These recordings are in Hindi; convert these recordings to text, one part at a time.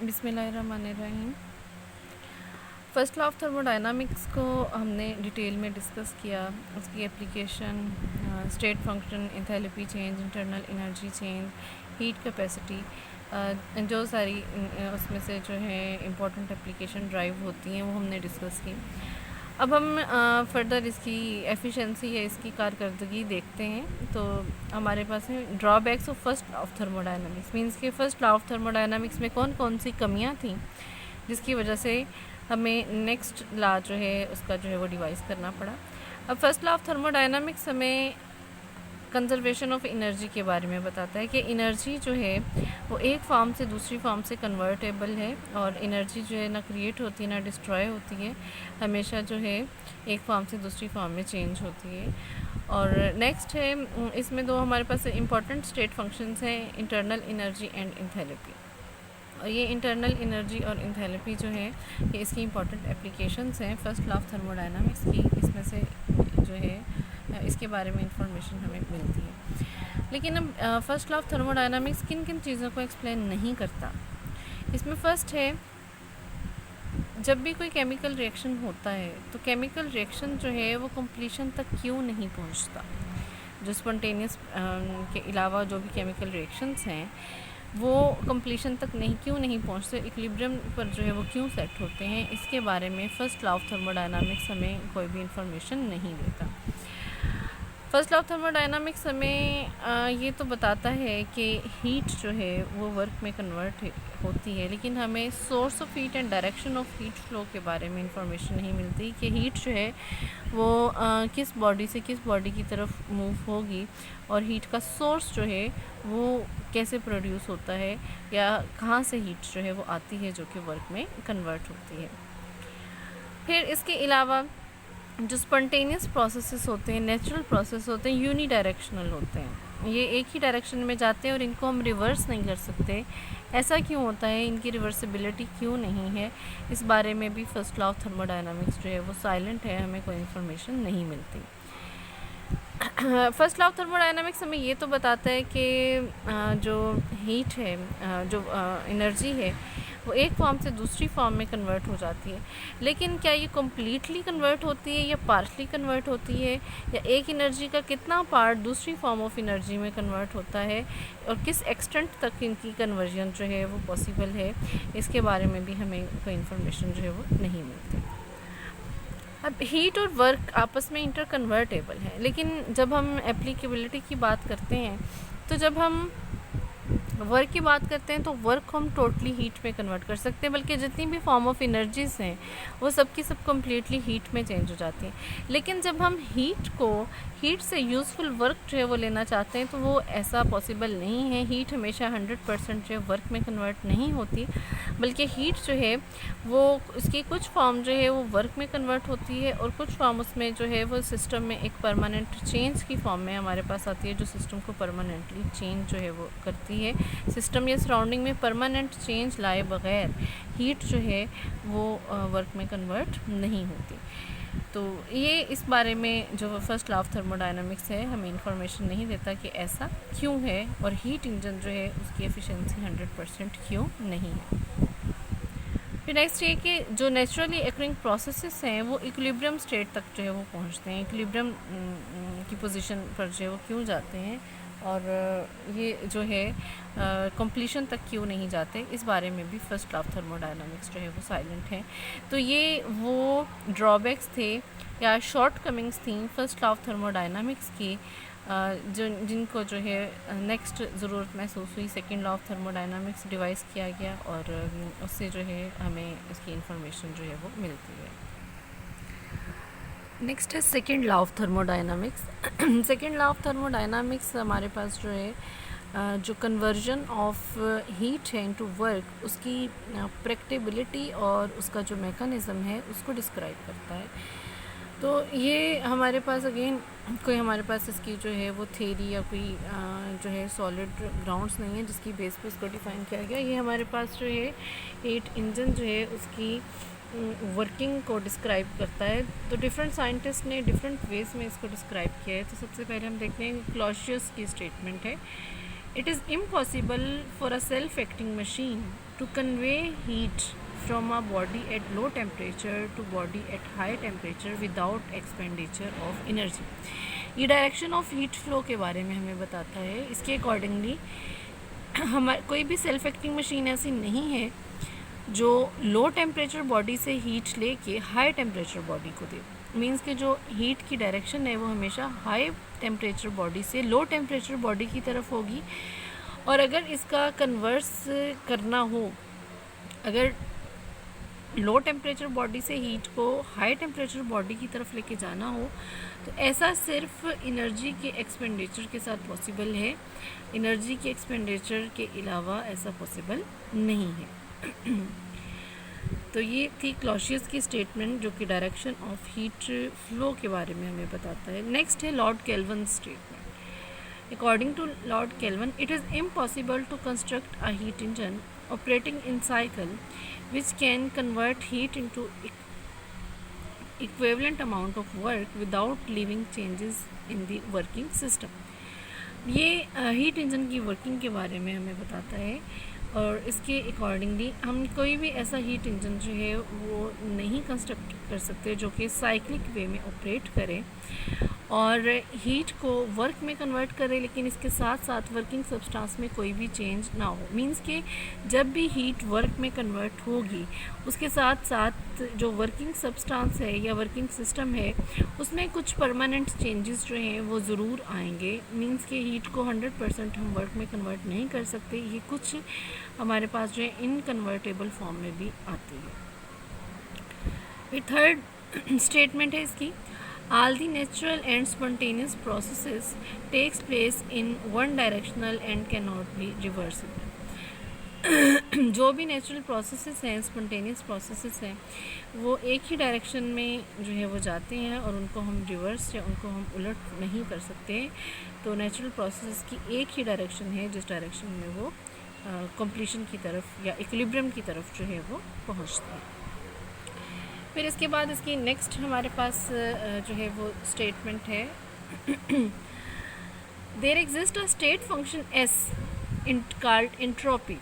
बिस्मिल्लाहिर्रहमानिर्रहीम। फर्स्ट लॉ ऑफ थर्मोडायनामिक्स को हमने डिटेल में डिस्कस किया, उसकी application, state function, enthalpy change, internal energy change, heat capacity, जो सारी उसमें से जो है इम्पोर्टेंट एप्लीकेशन ड्राइव होती हैं वो हमने डिस्कस की। अब हम फर्दर इसकी एफिशिएंसी या इसकी कारकर्दगी देखते हैं। तो हमारे पास है drawbacks of first law of thermodynamics. Means के फर्स्ट लॉ ऑफ थर्मोडायनामिक्स में कौन कौन सी कमियां थी जिसकी वजह से हमें नेक्स्ट लॉ जो है उसका जो है वो डिवाइस करना पड़ा। अब फर्स्ट लॉ ऑफ थर्मोडायनामिक्स हमें कंजर्वेशन ऑफ एनर्जी के बारे में बताता है कि एनर्जी जो है वो एक फॉर्म से दूसरी फॉर्म से कन्वर्टेबल है, और एनर्जी जो है ना क्रिएट होती है ना डिस्ट्रॉय होती है, हमेशा जो है एक फॉर्म से दूसरी फॉर्म में चेंज होती है। और नेक्स्ट है, इसमें दो हमारे पास इंपॉर्टेंट स्टेट फंक्शंस हैं, इंटरनल एनर्जी एंड एंथैल्पी। और ये इंटरनल एनर्जी और एंथैल्पी जो है ये इसकी इंपॉर्टेंट एप्लीकेशंस हैं फर्स्ट लॉ ऑफ थर्मोडायनामिक्स की। इसमें से जो है इसके बारे में इंफॉर्मेशन हमें मिलती है। लेकिन अब फर्स्ट लॉ ऑफ थर्मोडायनामिक्स किन किन चीज़ों को एक्सप्लेन नहीं करता। इसमें फर्स्ट है, जब भी कोई केमिकल रिएक्शन होता है तो केमिकल रिएक्शन जो है वो कंप्लीशन तक क्यों नहीं पहुंचता। जो स्पॉन्टेनियस के अलावा जो भी केमिकल रिएक्शंस हैं वो कंप्लीशन तक क्यों नहीं पहुंचते, इक्विलिब्रियम पर जो है वो क्यों सेट होते हैं, इसके बारे में फ़र्स्ट लॉ ऑफ थर्मोडायनामिक्स हमें कोई भी इंफॉर्मेशन नहीं देता। फर्स्ट लॉ ऑफ थर्मोडायनामिक्स हमें ये तो बताता है कि हीट जो है वो वर्क में कन्वर्ट होती है, लेकिन हमें source of heat and direction of heat flow के बारे में इंफॉर्मेशन नहीं मिलती कि हीट जो है वो किस बॉडी से किस बॉडी की तरफ मूव होगी, और हीट का सोर्स जो है वो कैसे प्रोड्यूस होता है या कहाँ से हीट जो है वो आती है जो कि वर्क में कन्वर्ट होती है। फिर इसके अलावा जो स्पॉन्टेनियस प्रोसेसेस होते हैं, नेचुरल प्रोसेस होते हैं, यूनी डायरेक्शनल होते हैं। ये एक ही डायरेक्शन में जाते हैं और इनको हम रिवर्स नहीं कर सकते। ऐसा क्यों होता है, इनकी रिवर्सिबिलिटी क्यों नहीं है, इस बारे में भी फर्स्ट लॉ ऑफ थर्मोडायनामिक्स जो है वो साइलेंट है, हमें कोई इन्फॉर्मेशन नहीं मिलती। फर्स्ट लॉ ऑफ थर्मोडायनामिक्स हमें ये तो बताता है कि जो हीट है, जो एनर्जी है वो एक फॉर्म से दूसरी फॉर्म में कन्वर्ट हो जाती है। लेकिन क्या ये कम्प्लीटली कन्वर्ट होती है या पार्शली कन्वर्ट होती है, या एक एनर्जी का कितना पार्ट दूसरी फॉर्म ऑफ एनर्जी में कन्वर्ट होता है, और किस एक्सटेंट तक इनकी कन्वर्जन जो है वो पॉसिबल है, इसके बारे में भी हमें कोई इन्फॉर्मेशन जो है वो नहीं मिलती। अब हीट और वर्क आपस में इंटर कन्वर्टेबल है, लेकिन जब हम एप्लीकेबिलिटी की बात करते हैं तो जब हम वर्क की बात करते हैं तो वर्क को हम टोटली हीट में कन्वर्ट कर सकते हैं, बल्कि जितनी भी फॉर्म ऑफ एनर्जीज हैं वो सब की सब कम्प्लीटली हीट में चेंज हो जाती हैं। लेकिन जब हम हीट से यूज़फुल वर्क जो है वो लेना चाहते हैं तो वो ऐसा पॉसिबल नहीं है। हीट हमेशा 100% जो है वर्क में कन्वर्ट नहीं होती, बल्कि हीट जो है वो उसकी कुछ फॉर्म जो है वो वर्क में कन्वर्ट होती है, और कुछ फॉर्म उसमें जो है वो सिस्टम में एक परमानेंट चेंज की फॉर्म में हमारे पास आती है, जो सिस्टम को परमानेंटली चेंज जो है वो करती है। सिस्टम या सराउंडिंग में परमानेंट चेंज लाए बगैर हीट जो है वो वर्क में कन्वर्ट नहीं होती। तो ये इस बारे में जो फर्स्ट लॉ ऑफ थर्मोडायनामिक्स है हमें इंफॉर्मेशन नहीं देता कि ऐसा क्यों है, और हीट इंजन जो है उसकी एफिशिएंसी 100% क्यों नहीं है। फिर नेक्स्ट ये कि जो नेचुरली एक्रिंग प्रोसेसेस हैं वो इक्विलिब्रियम स्टेट तक जो है वो पहुंचते हैं, इक्विलिब्रियम की पोजीशन पर जो है वो क्यों जाते हैं, और ये जो है कंप्लीशन तक क्यों नहीं जाते, इस बारे में भी फर्स्ट लॉ ऑफ थर्मोडायनामिक्स जो है वो साइलेंट है। तो ये वो ड्रॉबैक्स थे या शॉर्ट कमिंग्स थी फर्स्ट लॉ ऑफ थर्मोडायनामिक्स की, जिनको जो है नेक्स्ट ज़रूरत महसूस हुई, second law of thermodynamics device किया गया, और उससे जो है हमें इसकी इंफॉर्मेशन जो है वो मिलती है। नेक्स्ट है second law of thermodynamics. Second law of thermodynamics हमारे पास जो है जो कन्वर्जन ऑफ हीट है इनटू वर्क, उसकी प्रैक्टिबिलिटी और उसका जो मैकेनिज़्म है उसको डिस्क्राइब करता है। तो ये हमारे पास अगेन कोई हमारे पास इसकी जो है वो थ्योरी या कोई जो है सॉलिड ग्राउंड्स नहीं है जिसकी बेस पे इसको डिफ़ाइन किया गया। ये हमारे पास जो है हीट इंजन जो है उसकी वर्किंग को डिस्क्राइब करता है। तो डिफरेंट साइंटिस्ट ने डिफरेंट वेज में इसको डिस्क्राइब किया है। तो सबसे पहले हम देखते हैं क्लॉसियस की स्टेटमेंट है It is impossible for a self-acting machine to convey heat from a body at low temperature to body at high temperature without expenditure of energy. ये डायरेक्शन ऑफ हीट फ्लो के बारे में हमें बताता है. इसके अकॉर्डिंगली हमारे कोई भी सेल्फ एक्टिंग मशीन ऐसी नहीं है जो लो टेम्परेचर बॉडी से हीट लेके हाई टेम्परेचर बॉडी को दे. मीन्स कि जो हीट की डायरेक्शन है वो हमेशा हाई टेम्परेचर बॉडी से लो टेम्परेचर बॉडी की तरफ होगी. और अगर इसका कन्वर्स करना हो, अगर लो टेम्परेचर बॉडी से हीट को हाई टेम्परेचर बॉडी की तरफ लेके जाना हो तो ऐसा सिर्फ एनर्जी के एक्सपेंडिचर के साथ पॉसिबल है. एनर्जी के एक्सपेंडिचर के अलावा ऐसा पॉसिबल नहीं है. तो ये थी क्लॉसियस की स्टेटमेंट जो कि डायरेक्शन ऑफ हीट फ्लो के बारे में हमें बताता है. नेक्स्ट है Lord Kelvin statement. According to Lord Kelvin, it is impossible to construct a heat engine operating in cycle which can convert heat into equivalent amount of work without leaving changes in the working system. ये हीट इंजन की वर्किंग के बारे में हमें बताता है और इसके अकॉर्डिंगली हम कोई भी ऐसा हीट इंजन जो है वो नहीं कंस्ट्रक्ट कर सकते जो कि साइक्लिक वे में ऑपरेट करे और हीट को वर्क में कन्वर्ट करे, लेकिन इसके साथ साथ वर्किंग सब्सटेंस में कोई भी चेंज ना हो. मींस कि जब भी हीट वर्क में कन्वर्ट होगी उसके साथ साथ जो वर्किंग सब्सटेंस है या वर्किंग सिस्टम है उसमें कुछ परमानेंट चेंजेस जो हैं वो ज़रूर आएंगे. मींस कि हीट को 100% हम वर्क में कन्वर्ट नहीं कर सकते. ये कुछ हमारे पास जो है इनकन्वर्टेबल फॉर्म में भी आती है. फिर थर्ड स्टेटमेंट है इसकी, all the natural and spontaneous processes takes place in one directional and cannot be reversible. जो भी नेचुरल प्रोसेसेस हैं, स्पॉन्टेनियस प्रोसेसेस हैं, वो एक ही डायरेक्शन में जो है वो जाते हैं और उनको हम रिवर्स या उनको हम उलट नहीं कर सकते. तो नेचुरल प्रोसेस की एक ही डायरेक्शन है जिस डायरेक्शन में वो कंप्लीशन की तरफ या इक्विलिब्रियम की तरफ जो है वो पहुँचते हैं. फिर इसके बाद इसकी नेक्स्ट हमारे पास जो है वो स्टेटमेंट है, there exist a state function S called entropy.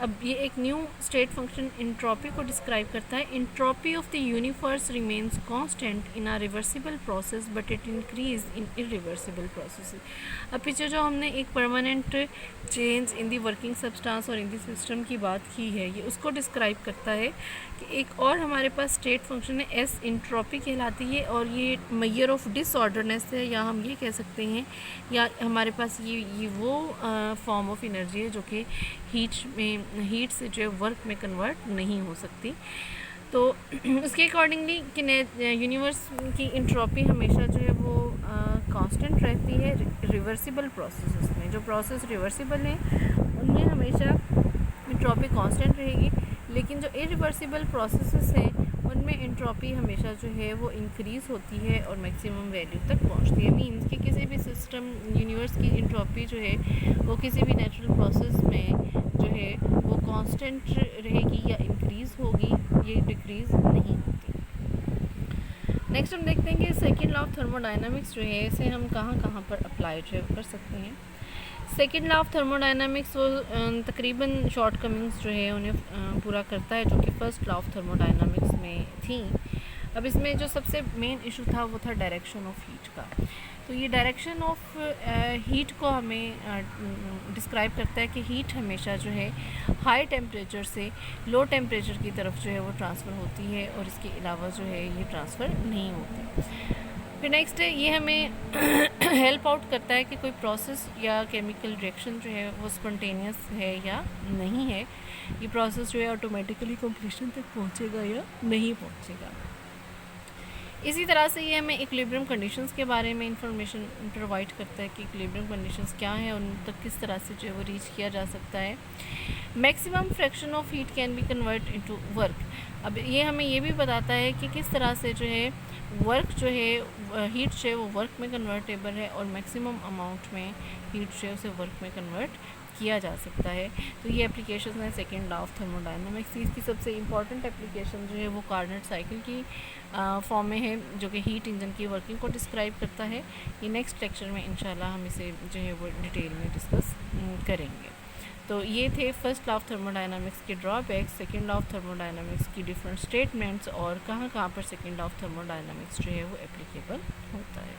अब ये एक न्यू स्टेट फंक्शन एंट्रोपी को डिस्क्राइब करता है. Entropy of the universe remains constant in a reversible process but it increase in irreversible process. अब पीछे जो हमने एक permanent change in the working substance और इन दी सिस्टम की बात की है, ये उसको डिस्क्राइब करता है कि एक और हमारे पास स्टेट फंक्शन है एस, एंट्रोपी कहलाती है और ये मेजर ऑफ डिसऑर्डरनेस है, या हम ये कह सकते हैं या हमारे पास ये वो फॉर्म ऑफ एनर्जी है जो कि हीट से जो है वर्क में कन्वर्ट नहीं हो सकती. तो उसके अकॉर्डिंगली कि यूनिवर्स की एंट्रोपी हमेशा जो है वो कांस्टेंट रहती है रिवर्सिबल प्रोसेसेस में. जो प्रोसेस रिवर्सिबल हैं उनमें हमेशा एंट्रोपी कांस्टेंट रहेगी, लेकिन जो इरिवर्सिबल प्रोसेसेस हैं उनमें एंट्रोपी हमेशा जो है वो इंक्रीज़ होती है और मैक्सिमम वैल्यू तक पहुंचती है. मीन्स कि किसी भी सिस्टम यूनिवर्स की एंट्रोपी जो है वो किसी भी नेचुरल प्रोसेस में जो है वो कांस्टेंट रहेगी या इंक्रीज़ होगी, ये डिक्रीज़ नहीं होती. नेक्स्ट हम देखते हैं कि सेकेंड लॉ ऑफ थर्मोडायनामिक्स जो है इसे हम कहाँ कहाँ पर अप्लाई जो है कर सकते हैं. सेकेंड लॉ ऑफ थर्मोडायनामिक्स वो तकरीबन शॉर्टकमिंग्स जो है उन्हें पूरा करता है जो कि फर्स्ट लॉ ऑफ थर्मोडायनामिक्स में थी. अब इसमें जो सबसे मेन इशू था वो था डायरेक्शन ऑफ हीट का. तो ये डायरेक्शन ऑफ हीट को हमें डिस्क्राइब करता है कि हीट हमेशा जो है हाई टेम्परेचर से लो टेम्परेचर की तरफ जो है वो ट्रांसफ़र होती है और इसके अलावा जो है ये ट्रांसफ़र नहीं होती. फिर नेक्स्ट है ये हमें हेल्प आउट करता है कि कोई प्रोसेस या केमिकल रिएक्शन जो है वो स्पॉन्टेनियस है या नहीं है. ये प्रोसेस जो है ऑटोमेटिकली कंप्लीशन तक पहुंचेगा या नहीं पहुंचेगा. इसी तरह से ये हमें इक्विलिब्रियम कंडीशंस के बारे में इंफॉर्मेशन प्रोवाइड करता है कि इक्विलिब्रियम कंडीशंस क्या हैं और उन तक किस तरह से जो है वो रीच किया जा सकता है. Maximum fraction of heat can be convert into work. अब ये हमें ये भी बताता है कि किस तरह से जो है वर्क जो है हीट जो है वो वर्क में कन्वर्टेबल है और मैक्सिमम अमाउंट में हीट जो है उसे वर्क में कन्वर्ट किया जा सकता है। तो ये एप्लीकेशन है सेकेंड लॉ ऑफ थर्मोडायनामिक्स। इसकी सबसे इम्पॉर्टेंट एप्लीकेशन जो है वो कार्नट साइकिल की फॉर्म में है, जो कि हीट इंजन की वर्किंग को डिस्क्राइब करता है। ये नेक्स्ट लेक्चर में इंशाल्लाह हम इसे जो है वो डिटेल में डिस्कस करेंगे। तो ये थे फर्स्ट लॉ ऑफ थर्मोडायनामिक्स के drawbacks, second law of thermodynamics की डिफरेंट स्टेटमेंट्स और कहाँ कहाँ पर सेकेंड लॉ ऑफ थर्मोडायनामिक्स जो है वो एप्लीकेबल होता है।